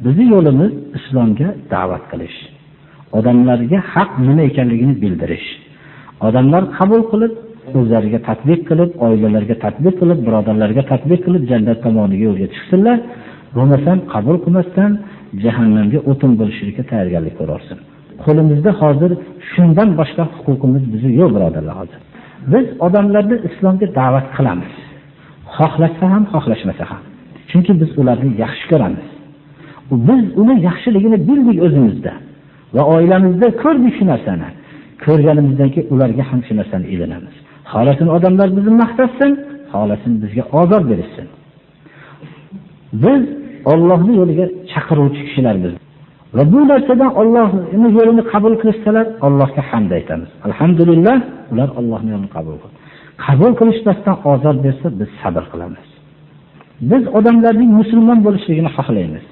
Bizning yo'limiz islomga da'vat qilish. Odamlarga haq nima ekanligini bildirish. Odamlar qabul qilib, o'zlariga tatbiq qilib, oilalariga tatbiq qilib, birodarlarga tatbiq qilib, jannat tomoniga yo'lga chiqsinlar. Bo'lmasam qabul qilmasdan jahannamga o'tin bo'lishga tayyorgarlik ko'rarsin. Qo'limizda hozir shundan boshqa huquqimiz bizning yo'q, birodarlar hozir. Biz odamlarni islomga da'vat qilamiz. Xohlasa ham, xohlashmasa ham. Chunki biz ularni yaxshi ko'ramiz. Biz uni yaxshiligini bildik o'zimizda va oilamizda ko'rdik shu narsani. Ko'rganimizdan keyin ularga ham shu narsani ilinamiz. Xohlasin odamlar bizni maqtasin, xohlasin bizga ozor bersin. Biz Allohning yo'liga chaqiruvchi kishilarmiz. Va bu narsadan Allohning yo'lini qabul qilsalar, Allohga hamd aytamiz. Alhamdulillah, ular Allohning yo'lini qabul qildi. Qabul qilishdan ozor bersa, biz sabr qilamiz. Biz odamlarning musulmon bo'lishligini xohlaymiz.